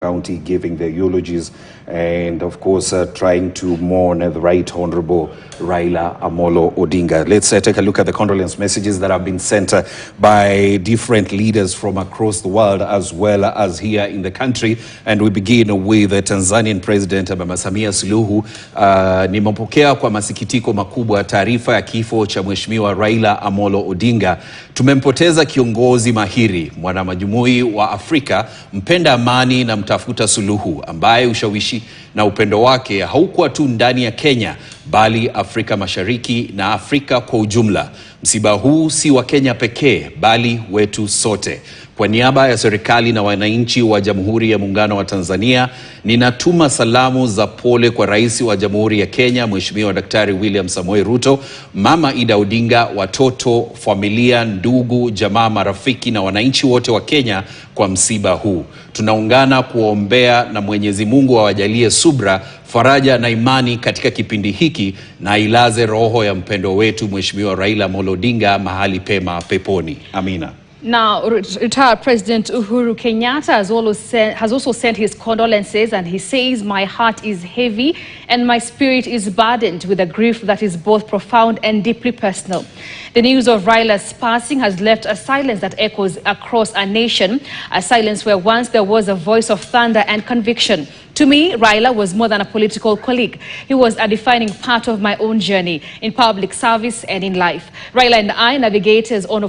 County giving their eulogies and of course trying to mourn the Right Honorable Raila Amolo Odinga. Let's take a look at the condolence messages that have been sent by different leaders from across the world as well as here in the country, and we begin with the Tanzanian President Mama Samia Suluhu. Nimepokea kwa masikitiko makubwa taarifa ya kifo cha Mheshimiwa Raila Amolo Odinga. Tumempoteza kiongozi mahiri, mwanamajumui wa Afrika, mpenda amani na mtafuta suluhu, ambaye ushawishi na upendo wake haukuwa tu ndani ya Kenya bali Afrika Mashariki na Afrika kwa ujumla. Msiba huu si wa Kenya pekee bali wetu sote. Kwa niaba ya serikali na wananchi wa Jamhuri ya Muungano wa Tanzania, ninatuma salamu za pole kwa Rais wa Jamhuri ya Kenya Mheshimiwa Daktari William Samoei Ruto, Mama Ida Odinga, watoto, familia, ndugu, jamaa, marafiki na wananchi wote wa Kenya kwa msiba huu. Tunaungana kuombea na Mwenyezi Mungu awajalie subra, faraja na imani katika kipindi hiki, na ilaze roho ya mpendo wetu Mheshimiwa Raila Amolo Odinga mahali pema peponi. Amina. Now, retired President Uhuru Kenyatta has also sent his condolences, and he says, "My heart is heavy and my spirit is burdened with a grief that is both profound and deeply personal. The news of Raila's passing has left a silence that echoes across our nation, a silence where once there was a voice of thunder and conviction. To me, Raila was more than a political colleague. He was a defining part of my own journey in public service and in life. Raila and I navigated on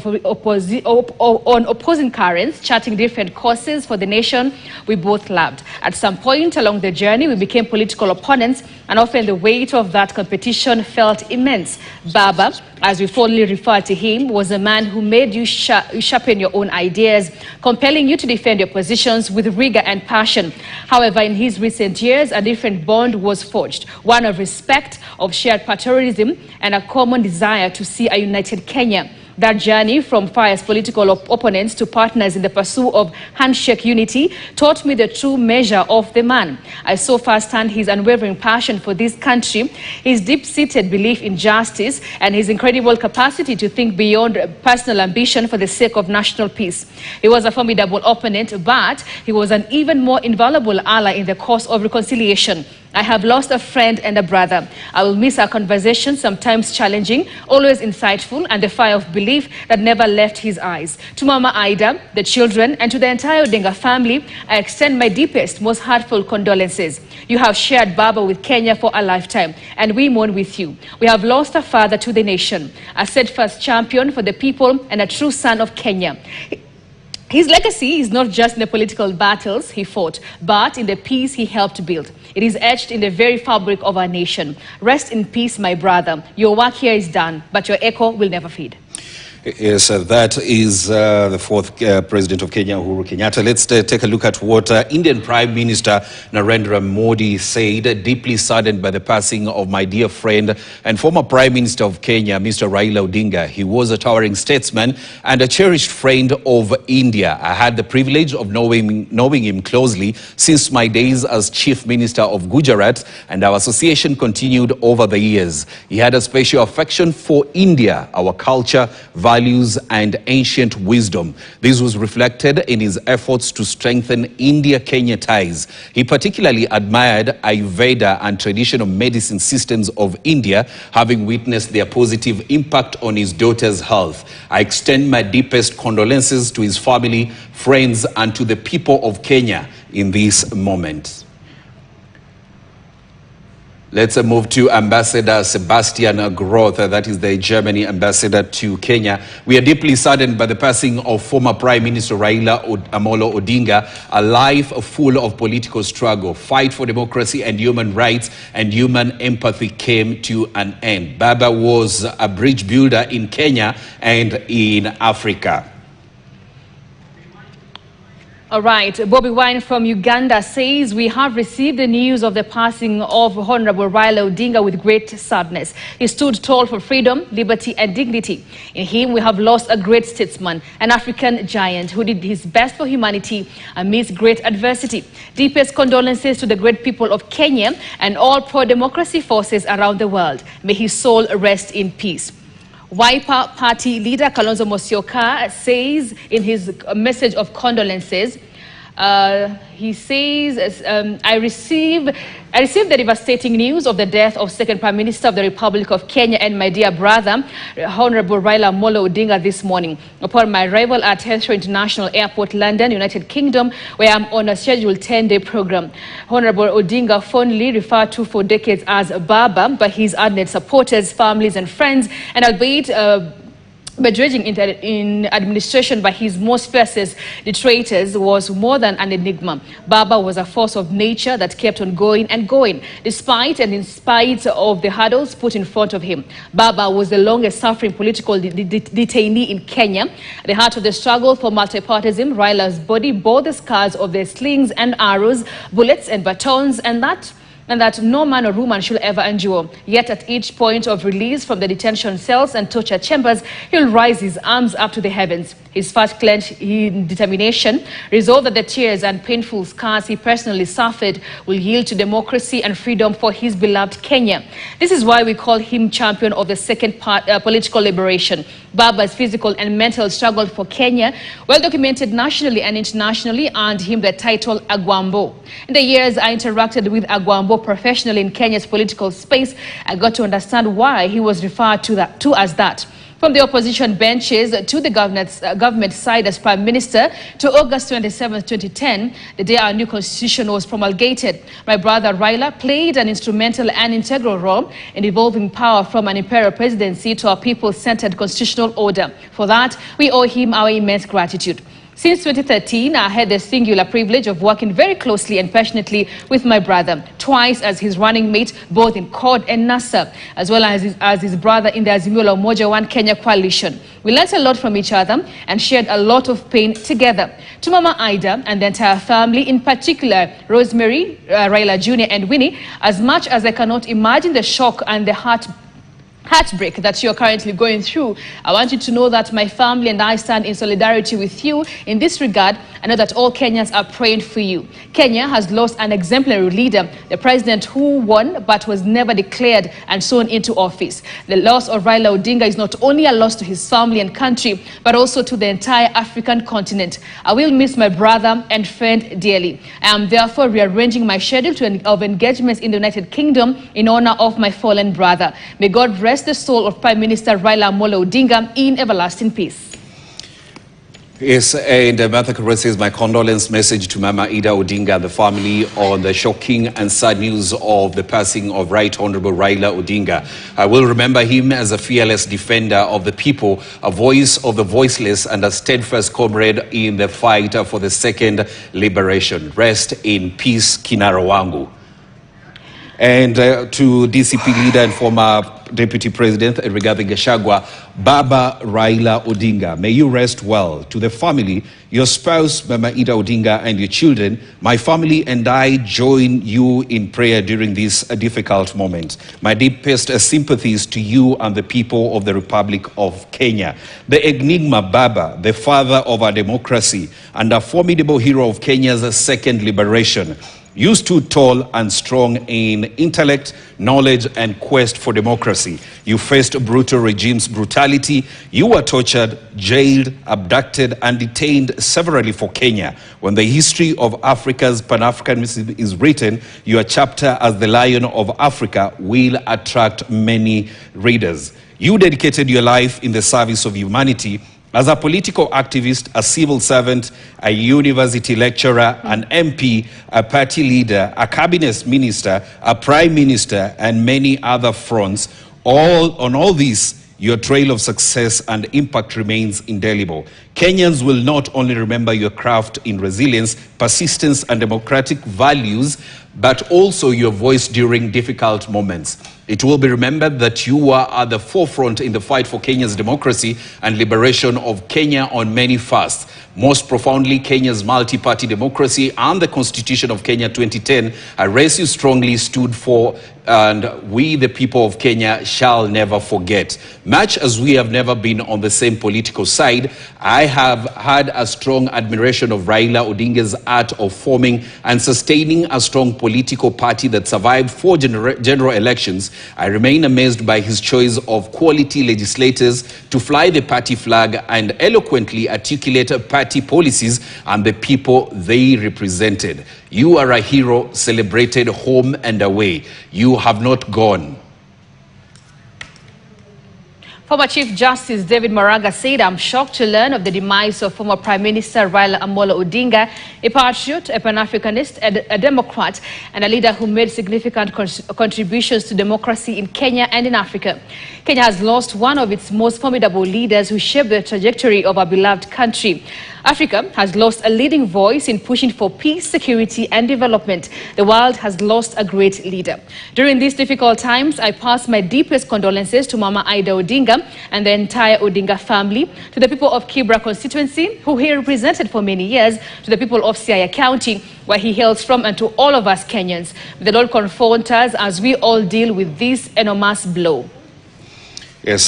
opposing currents, charting different courses for the nation we both loved. At some point along the journey, we became political opponents, and often the weight of that competition felt immense. Baba, as we fondly refer to him, was a man who made you sharpen your own ideas, compelling you to defend your positions with rigor and passion. However, in his recent years, a different bond was forged, one of respect, of shared patriotism, and a common desire to see a united Kenya. That journey from fierce political opponents to partners in the pursuit of handshake unity taught me the true measure of the man. I saw firsthand his unwavering passion for this country, his deep-seated belief in justice, and his incredible capacity to think beyond personal ambition for the sake of national peace. He was a formidable opponent, but he was an even more invaluable ally in the cause of reconciliation. I have lost a friend and a brother. I will miss our conversations, sometimes challenging, always insightful, and the fire of belief that never left his eyes. To Mama Ida, the children, and to the entire Odinga family, I extend my deepest, most heartfelt condolences. You have shared Baba with Kenya for a lifetime, and we mourn with you. We have lost a father to the nation, a steadfast champion for the people, and a true son of Kenya. His legacy is not just in the political battles he fought, but in the peace he helped build. It is etched in the very fabric of our nation. Rest in peace, my brother. Your work here is done, but your echo will never fade. Yes, that is the fourth President of Kenya, Uhuru Kenyatta. Let's take a look at what Indian Prime Minister Narendra Modi said, deeply saddened by the passing of my dear friend and former Prime Minister of Kenya, Mr. Raila Odinga. He was a towering statesman and a cherished friend of India. I had the privilege of knowing him closely since my days as Chief Minister of Gujarat, and our association continued over the years. He had a special affection for India, our culture, values, and ancient wisdom. This was reflected in his efforts to strengthen India-Kenya ties. He particularly admired Ayurveda and traditional medicine systems of India, having witnessed their positive impact on his daughter's health. I extend my deepest condolences to his family, friends, and to the people of Kenya in this moment. Let's move to Ambassador Sebastian Groth, that is the Germany ambassador to Kenya. We are deeply saddened by the passing of former Prime Minister Raila Amolo Odinga, a life full of political struggle, fight for democracy and human rights, and human empathy came to an end. Baba was a bridge builder in Kenya and in Africa. All right, Bobby Wine from Uganda says, we have received the news of the passing of Honorable Raila Odinga with great sadness. He stood tall for freedom, liberty, and dignity. In him, we have lost a great statesman, an African giant who did his best for humanity amidst great adversity. Deepest condolences to the great people of Kenya and all pro-democracy forces around the world. May his soul rest in peace. Wiper Party leader Kalonzo Musyoka says in his message of condolences, He says, I received the devastating news of the death of second Prime Minister of the Republic of Kenya and my dear brother, Honorable Raila Odinga, this morning. Upon my arrival at Heathrow International Airport, London, United Kingdom, where I'm on a scheduled 10-day program. Honorable Odinga, fondly referred to for decades as Baba by his ardent supporters, families and friends, and albeit bedraging in administration by his most fiercest detractors, was more than an enigma. Baba was a force of nature that kept on going and going, despite and in spite of the hurdles put in front of him. Baba was the longest suffering political detainee in Kenya. At the heart of the struggle for multipartyism, Raila's body bore the scars of the slings and arrows, bullets and batons, and that no man or woman should ever endure. Yet at each point of release from the detention cells and torture chambers, he'll raise his arms up to the heavens. His fast clenched determination, resolve that the tears and painful scars he personally suffered will yield to democracy and freedom for his beloved Kenya. This is why we call him champion of the second political liberation. Baba's physical and mental struggle for Kenya, well documented nationally and internationally, earned him the title Agwambo. In the years I interacted with Agwambo professionally in Kenya's political space, I got to understand why he was referred to as that. From the opposition benches to the government side as Prime Minister to August 27, 2010, the day our new constitution was promulgated, my brother Raila played an instrumental and integral role in evolving power from an imperial presidency to a people-centered constitutional order. For that, we owe him our immense gratitude. Since 2013, I had the singular privilege of working very closely and passionately with my brother, twice as his running mate, both in CORD and NASA, as well as his brother in the Azimio la Umoja One Kenya coalition. We learnt a lot from each other and shared a lot of pain together. To Mama Ida and the entire family, in particular Rosemary, Raila Jr. and Winnie, as much as I cannot imagine the shock and the heartbreak that you're currently going through, I want you to know that my family and I stand in solidarity with you in this regard. I know that all Kenyans are praying for you. Kenya has lost an exemplary leader, the president who won but was never declared and sworn into office. The loss of Raila Odinga is not only a loss to his family and country, but also to the entire African continent. I will miss my brother and friend dearly. I am therefore rearranging my schedule of engagements in the United Kingdom in honor of my fallen brother. May God rest the soul of Prime Minister Raila Odinga in everlasting peace. Yes, and Martha Caress, my condolence message to Mama Ida Odinga and the family on the shocking and sad news of the passing of Right Honorable Raila Odinga. I will remember him as a fearless defender of the people, a voice of the voiceless, and a steadfast comrade in the fight for the second liberation. Rest in peace, Kinara wangu. And to DCP leader and former Deputy President Rigathi Gachagua, Baba Raila Odinga, may you rest well. To the family, your spouse, Mama Ida Odinga, and your children, my family and I join you in prayer during this difficult moment. My deepest sympathies to you and the people of the Republic of Kenya. The enigma Baba, the father of our democracy and a formidable hero of Kenya's second liberation. You stood tall and strong in intellect, knowledge, and quest for democracy. You faced brutal regimes' brutality. You were tortured, jailed, abducted, and detained severally for Kenya. When the history of Africa's Pan-Africanism is written, your chapter as the Lion of Africa will attract many readers. You dedicated your life in the service of humanity. As a political activist, a civil servant, a university lecturer, an MP, a party leader, a cabinet minister, a prime minister, and many other fronts, on all these, your trail of success and impact remains indelible. Kenyans will not only remember your craft in resilience, persistence, and democratic values, but also your voice during difficult moments. It will be remembered that you were at the forefront in the fight for Kenya's democracy and liberation of Kenya on many fasts. Most profoundly, Kenya's multi-party democracy and the Constitution of Kenya 2010, a race you strongly stood for, and we, the people of Kenya, shall never forget. Much as we have never been on the same political side, I have had a strong admiration of Raila Odinga's art of forming and sustaining a strong political party that survived 4 general elections, I remain amazed by his choice of quality legislators to fly the party flag and eloquently articulate party policies and the people they represented. You are a hero celebrated home and away. You have not gone. Former Chief Justice David Maraga said, "I'm shocked to learn of the demise of former Prime Minister Raila Odinga, a patriot, a Pan-Africanist, a Democrat, and a leader who made significant contributions to democracy in Kenya and in Africa. Kenya has lost one of its most formidable leaders who shaped the trajectory of our beloved country. Africa has lost a leading voice in pushing for peace, security, and development. The world has lost a great leader. During these difficult times, I pass my deepest condolences to Mama Ida Odinga and the entire Odinga family, to the people of Kibra constituency, who he represented for many years, to the people of Siaya County, where he hails from, and to all of us Kenyans. May the Lord comfort us as we all deal with this enormous blow." Yes,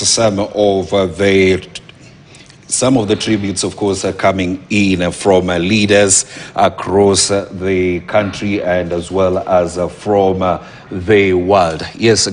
some of the tributes, of course, are coming in from leaders across the country and as well as from the world. Yes.